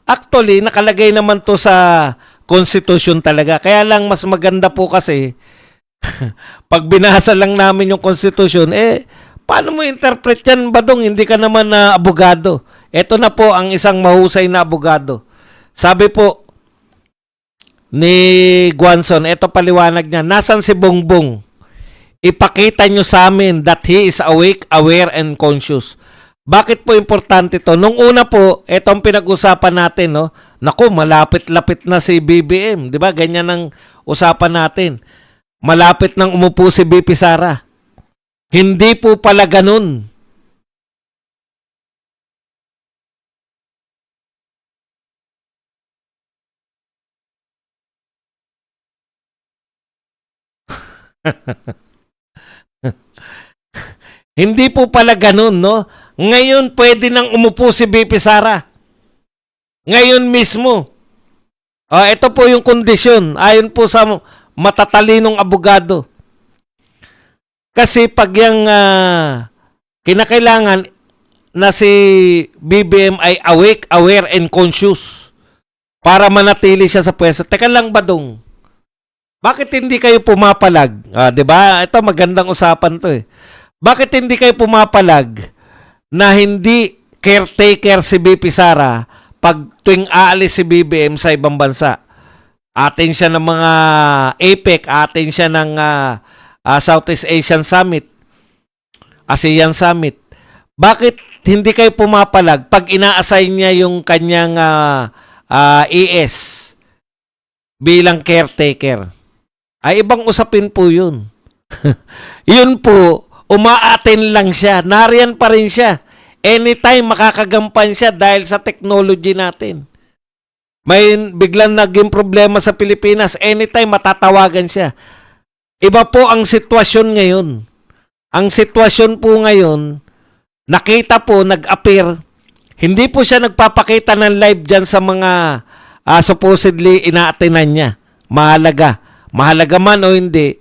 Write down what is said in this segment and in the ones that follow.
Actually, nakalagay naman to sa Constitution talaga. Kaya lang mas maganda po kasi pag binasa lang namin yung Constitution, paano mo interpret yan, Badong? Hindi ka naman na abogado. Ito na po ang isang mahusay na abogado. Sabi po ni Guanzon, ito paliwanag niya, nasan si Bongbong? Ipakita nyo sa amin that he is awake, aware, and conscious. Bakit po importante to? Nung una po, etong pinag-usapan natin, no? Naku, malapit-lapit na si BBM. Di ba? Ganyan ang usapan natin. Malapit nang umupo si BP Sara. Hindi po pala ganun. Hindi po pala ganun, no? Ngayon, pwede nang umupo si BP Sara. Ngayon mismo. Ito po yung kondisyon. Ayon po sa matatalinong abogado. Kasi pag yung kinakailangan na si BBM ay awake, aware, and conscious para manatili siya sa pwesto. Teka lang, Badong. Bakit hindi kayo pumapalag? 'Di ba? Ito magandang usapan 'to eh. Bakit hindi kayo pumapalag na hindi caretaker si BP Sara pag tuwing aalis si BBM sa ibang bansa? Atin siya ng mga APEC, atin siya ng Southeast Asian Summit, ASEAN Summit. Bakit hindi kayo pumapalag pag ina-assign niya yung kanyang ES bilang caretaker? Ay ibang usapin po yun. Yun po, umaatin lang siya. Nariyan pa rin siya. Anytime makakagampan siya dahil sa technology natin. May biglang naging problema sa Pilipinas, anytime matatawagan siya. Iba po ang sitwasyon ngayon. Ang sitwasyon po ngayon, nakita po, nag-appear, hindi po siya nagpapakita ng live dyan sa mga supposedly inaatinan niya. Mahalaga man o hindi,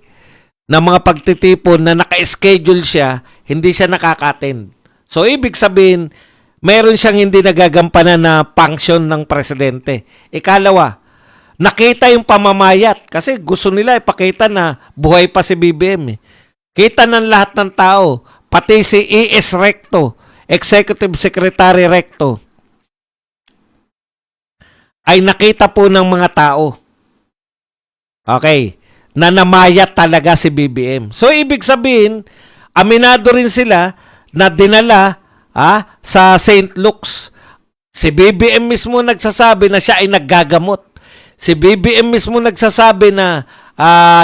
na mga pagtitipon na naka-schedule siya, hindi siya nakaka-attend. So, ibig sabihin, meron siyang hindi nagagampanan na function ng presidente. Ikalawa, nakita yung pamamayat kasi gusto nila ipakita na buhay pa si BBM. Kita ng lahat ng tao, pati si ES Recto, Executive Secretary Recto, ay nakita po ng mga tao. Okay, na namayat talaga si BBM. So, ibig sabihin, aminado rin sila na dinala sa St. Luke's. Si BBM mismo nagsasabi na siya ay naggagamot. Si BBM mismo nagsasabi na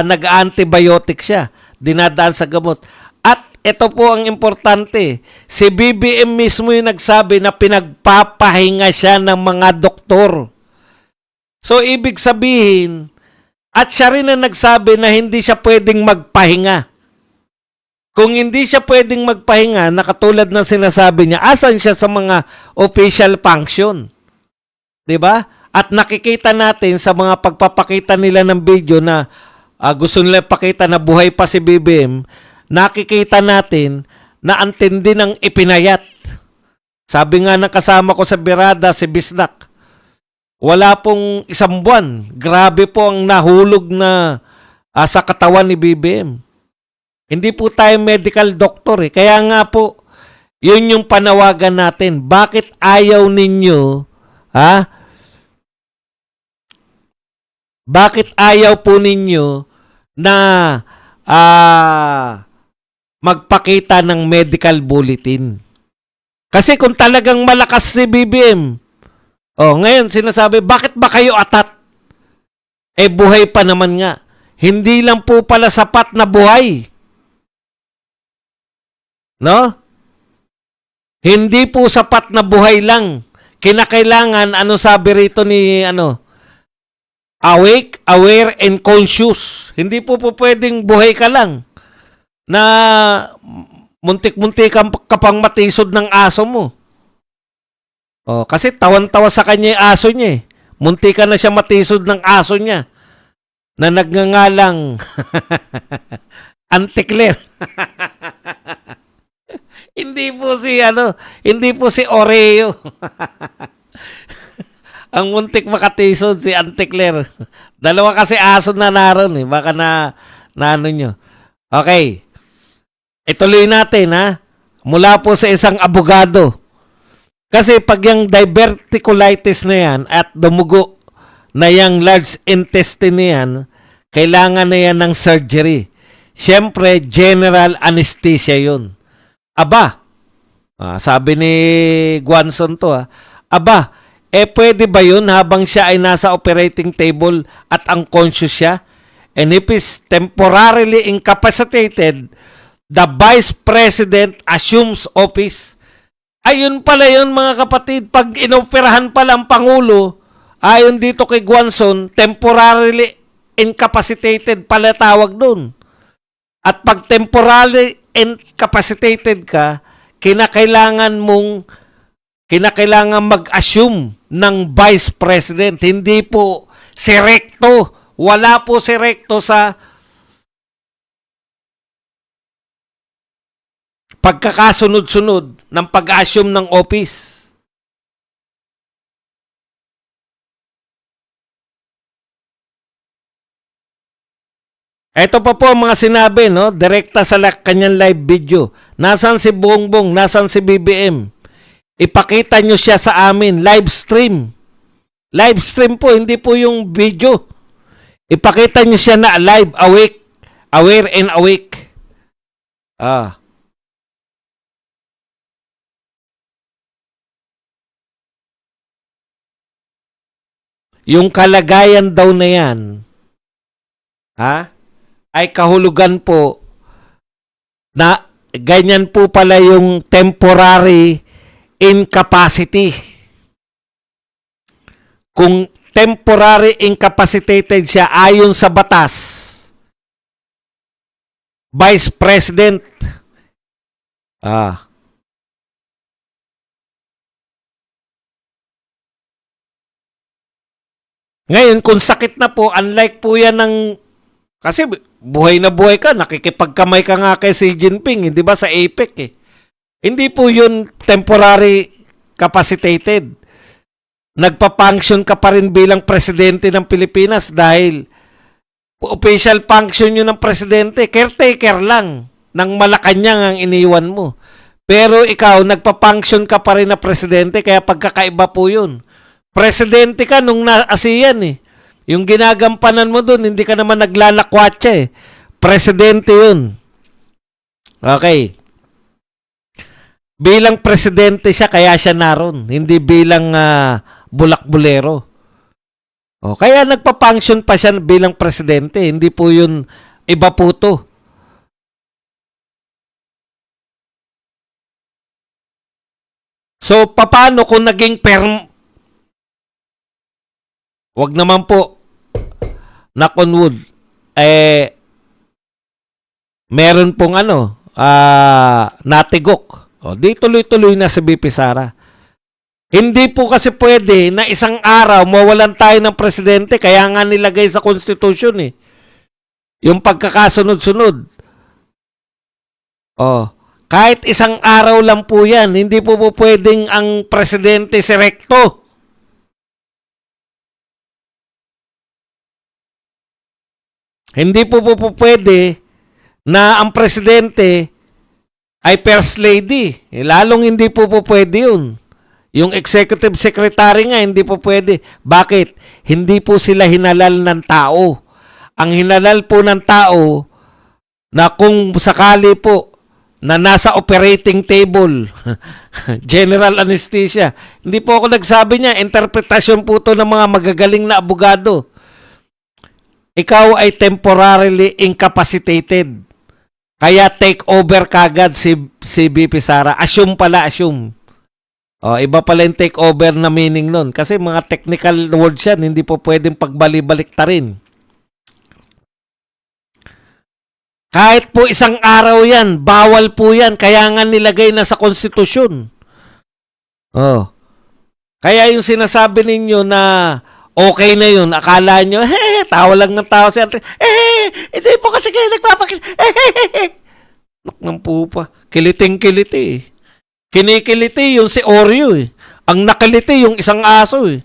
nag-antibiotic siya. Dinadaan sa gamot. At ito po ang importante. Si BBM mismo yung nagsabi na pinagpapahinga siya ng mga doktor. So, ibig sabihin, at siya rin ang nagsabi na hindi siya pwedeng magpahinga. Kung hindi siya pwedeng magpahinga, nakatulad ng sinasabi niya, asan siya sa mga official function? 'Di ba? At nakikita natin sa mga pagpapakita nila ng video na gusto nila ipakita na buhay pa si BBM, nakikita natin na ang tindi ng ipinayat. Sabi nga ng kasama ko sa Birada, si Bisnak, wala pong isang buwan. Grabe po ang nahulog na sa katawan ni BBM. Hindi po tayo medical doctor eh. Kaya nga po, yun yung panawagan natin. Bakit ayaw ninyo, bakit ayaw po ninyo na magpakita ng medical bulletin? Kasi kung talagang malakas si BBM, ngayon sinasabi, bakit ba kayo atat? Buhay pa naman nga. Hindi lang po pala sapat na buhay. No? Hindi po sapat na buhay lang. Kinakailangan, sabi rito ni, awake, aware, and conscious. Hindi po pwedeng buhay ka lang na muntik-muntik ka pang matisod ng aso mo. Kasi tawan-tawa sa kanya yung aso niya eh. Munti ka na siya matisod ng aso niya na nagngangalang Anticler. Hindi po si Oreo. Ang muntik makatisod si Auntie Claire. Dalawa kasi aso na naroon eh. Baka na ano nyo. Okay. Ituloy natin ha. Mula po sa isang abogado. Kasi pag yung diverticulitis na yan at dumugo na yung large intestine na yan, kailangan na yan ng surgery. Siyempre, general anesthesia yun. Aba, sabi ni Guanzon to aba, pwede ba yun habang siya ay nasa operating table at unconscious siya? And if is temporarily incapacitated, the Vice President assumes office. Ayun pala yun mga kapatid, pag inoperahan pala ang Pangulo, ayon dito kay Guanzon, temporarily incapacitated pala tawag dun. At pag temporarily incapacitated ka, kinakailangan mag-assume ng Vice President. Hindi po si recto. Wala po si recto sa pagkakasunod-sunod ng pag-assume ng office. Ito pa po ang mga sinabi, no? Direkta sa kanyang live video. Nasaan si Bongbong? Nasaan si BBM? Ipakita nyo siya sa amin. Live stream. Live stream po, hindi po yung video. Ipakita nyo siya na alive, awake, aware and awake. Yung kalagayan daw na yan, ay kahulugan po na ganyan po pala yung temporary incapacity. Kung temporary incapacitated siya ayon sa batas, Vice President, ngayon kung sakit na po, unlike po yan ng kasi buhay na buhay ka, nakikipagkamay ka nga kay Xi Jinping, hindi ba sa APEC eh. Hindi po yun temporary capacitated. Nagpa-function ka pa rin bilang presidente ng Pilipinas dahil official function yun ng presidente. Caretaker lang ng Malacanang ang iniwan mo. Pero ikaw, nagpa-function ka pa rin na presidente kaya pagkakaiba po yun. Presidente ka nung na-ASEAN eh. Yung ginagampanan mo dun, hindi ka naman naglalakwatsa eh. Presidente yun. Okay. Bilang presidente siya, kaya siya naroon. Hindi bilang bulak-bulero. Kaya nagpa-function pa siya bilang presidente. Hindi po yun iba po to. So, paano kung naging wag naman po, knock on wood, meron pong natigok. Di tuloy-tuloy na si BP Sara. Hindi po kasi pwede na isang araw mawalan tayo ng presidente, kaya nga nilagay sa Constitution eh. Yung pagkakasunod-sunod. Kahit isang araw lang po yan, hindi po pwedeng ang presidente si recto. Hindi po pwede na ang presidente ay first lady. Lalong hindi po pwede yun. Yung executive secretary nga, hindi po pwede. Bakit? Hindi po sila hinalal ng tao. Ang hinalal po ng tao na kung sakali po na nasa operating table, general anesthesia. Hindi po ako nagsabi niya, interpretasyon po to ng mga magagaling na abogado. Ikaw ay temporarily incapacitated. Kaya take over kagad si BP Sara. Assume pala, assume. Iba pala yung take over na meaning nun. Kasi mga technical words yan, hindi po pwedeng pagbali-balik ta rin. Kahit po isang araw yan, bawal po yan. Kaya nga nilagay na sa konstitusyon. Kaya yung sinasabi ninyo na okay na yun, akala nyo, tawa lang ng tao si Andre. Hindi po kasi kayo nagpapakil. Ng pupa. Kiliting-kiliti eh. Kinikiliti yung si Oreo eh. Ang nakiliti yung isang aso eh.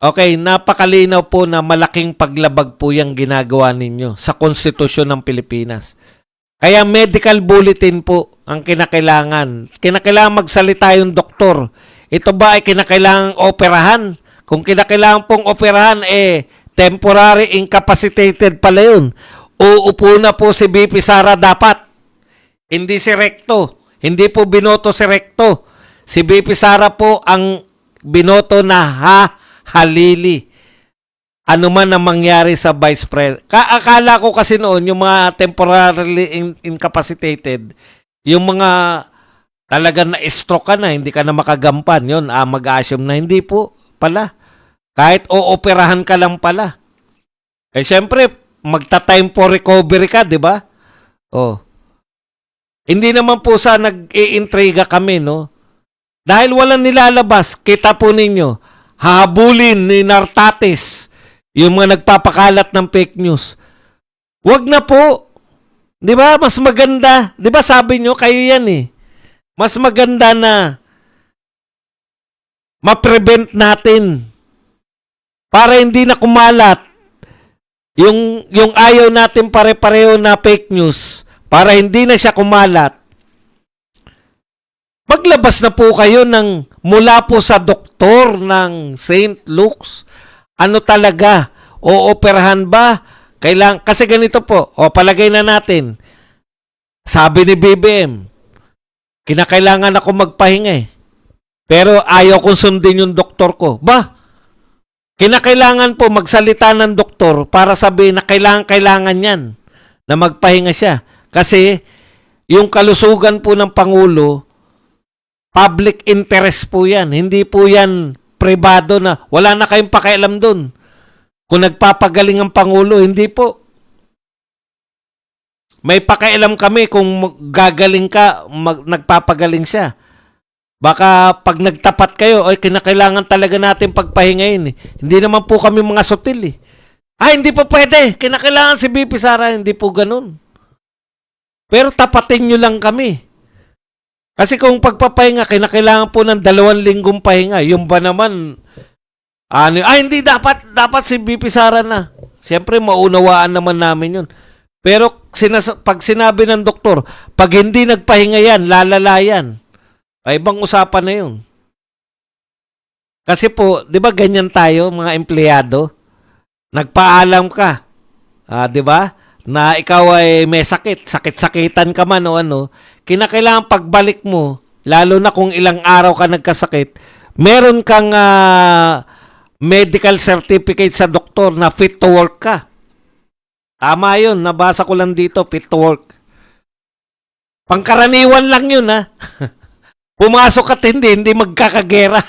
Okay, napakalinaw po na malaking paglabag po yung ginagawa ninyo sa konstitusyon ng Pilipinas. Kaya medical bulletin po ang kinakailangan. Kinakailangan magsalita yung doktor. Ito ba ay kinakailangang operahan? Kung kinakailangan pong operahan, temporary incapacitated pala yun. Uupo na po si BP Sara dapat. Hindi si Recto. Hindi po binoto si Recto. Si BP Sara po ang binoto na halili. Ano man ang mangyari sa Vice President. Akala ko kasi noon, yung mga temporarily incapacitated, yung mga talagang na-stroke ka na, hindi ka na makagampan, yun, mag-assume na hindi po pala. Kahit ooperahan ka lang pala. Siyempre, magta-time for recovery ka, di ba? Hindi naman po sa nag-iintriga kami, no? Dahil walang nilalabas, kita po ninyo, habulin ni Nartates yung mga nagpapakalat ng fake news. Wag na po. 'Di ba? Mas maganda. 'Di ba sabi nyo, kayo yan eh. Mas maganda na ma-prevent natin para hindi na kumalat yung ayaw natin pare-pareho na fake news, para hindi na siya kumalat. Maglabas na po kayo ng mula po sa doktor ng St. Luke's. Ano talaga? Ooperahan ba? Kasi ganito po. Palagay na natin. Sabi ni BBM, kinakailangan ako magpahinga eh. Pero ayaw kong sundin yung doktor ko. Kinakailangan po magsalita ng doktor para sabihin na kailangan yan na magpahinga siya. Kasi yung kalusugan po ng Pangulo, public interest po yan. Hindi po yan pribado na wala na kayong pakialam doon. Kung nagpapagaling ang Pangulo, hindi po. May pakialam kami kung gagaling ka, nagpapagaling siya. Baka pag nagtapat kayo, kinakailangan talaga natin pagpahingayin. Hindi naman po kami mga sutil eh. Hindi pa pwede. Kinakailangan si BP Sara. Hindi po ganun. Pero tapatin nyo lang kami. Kasi kung pagpapahinga, kinakailangan po ng 2 linggong pahinga. Yung ba naman, hindi dapat si BP Sara na. Siyempre, maunawaan naman namin yun. Pero pag sinabi ng doktor, pag hindi nagpahinga yan, lalala yan. Ibang usapan na yun. Kasi po, di ba ganyan tayo, mga empleyado? Nagpaalam ka. Di ba? Na ikaw ay may sakit-sakitan ka man o ano, kinakailangan pagbalik mo, lalo na kung ilang araw ka nagkasakit, meron kang medical certificate sa doktor na fit to work ka. Tama yun, nabasa ko lang dito, fit to work. Pangkaraniwan lang yun ha. Pumasok at hindi magkakagera.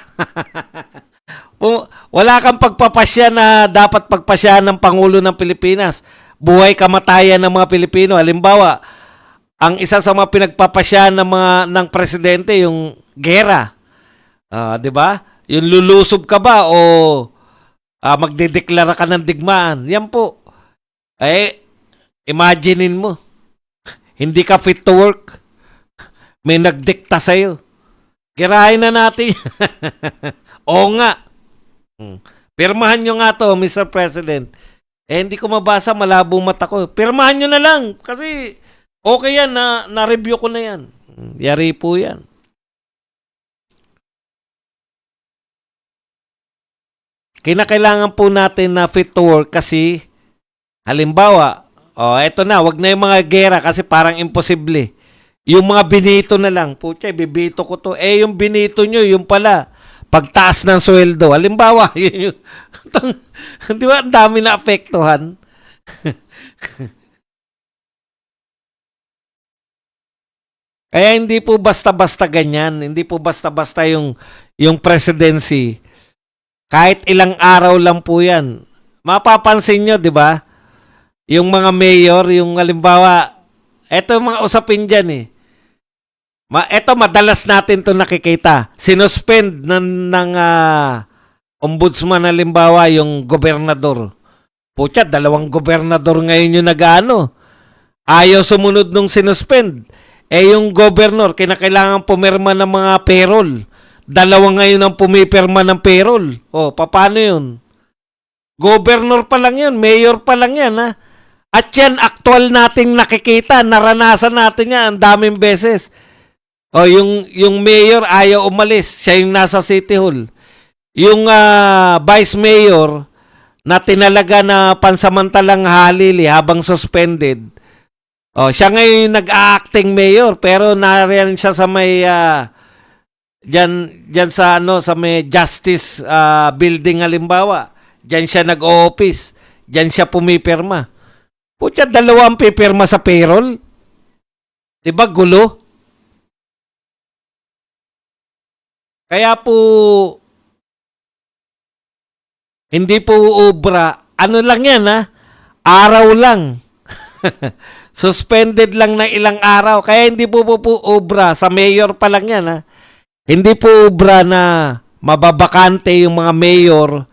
Wala kang pagpapasya na dapat pagpasyahan ng Pangulo ng Pilipinas. Buhay kamatayan ng mga Pilipino. Halimbawa, ang isa sa mga pinagpapasyahan ng presidente, yung gera. 'Di ba? Yung lulusob ka ba o magdedeklara ka ng digmaan. Yan po. Imaginein mo. Hindi ka fit to work. May nagdikta sa'yo. Girahin na natin. Oo nga. Pirmahan nyo nga to, Mr. President. Hindi ko mabasa, malabo mata ko. Pirmahan nyo na lang. Kasi okay yan, na-review ko na yan. Yari po yan. Kinakailangan po natin na fit to work kasi halimbawa, eto na, wag na yung mga gera kasi parang imposible. Yung mga binito na lang, putya, bibito ko to. Yung binito nyo, yung pala, pagtaas ng sweldo. Halimbawa, yun yung, di ba, ang dami na apektuhan. Kaya hindi po basta-basta ganyan. Hindi po basta-basta yung presidency. Kahit ilang araw lang po yan. Mapapansin nyo, di ba? Yung mga mayor, yung halimbawa, eto yung mga usapin dyan eh. Eto madalas natin to nakikita. Sinuspend ng ombudsman halimbawa yung gobernador. Putya, 2 gobernador ngayon yung nag-ano. Ayaw sumunod nung sinuspend. Yung governor, kinakailangan pumirma ng mga payroll. 2 ngayon ang pumipirma ng payroll. Paano yun? Governor pa lang yun, mayor pa lang yan, ha? At yan, aktual nating nakikita, naranasan natin yan ang daming beses. O, yung mayor ayaw umalis, siya yung nasa City Hall. Yung vice mayor na tinalaga na pansamantalang halili habang suspended, siya ngayon nag-acting mayor, pero nariyan siya sa may diyan sa sa may Justice building halimbawa. Diyan siya nag-o-office. Diyan siya pumipirma. Putya, dalawang pipirma sa payroll. 'Di ba gulo? Kaya po hindi po obra. Ano lang 'yan, ha? Araw lang. Suspended lang na ilang araw. Kaya hindi po obra. Sa mayor pa lang 'yan, ha? Hindi po obra na mababakante yung mga mayor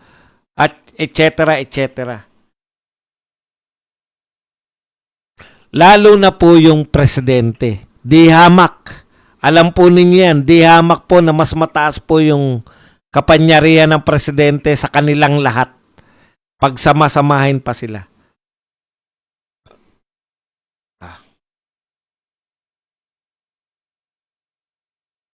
at etc. etc. Lalo na po yung presidente. Di hamak. Alam po ninyo yan, di hamak po na mas mataas po yung kapangyarihan ng presidente sa kanilang lahat. Pagsama-samahin pa sila.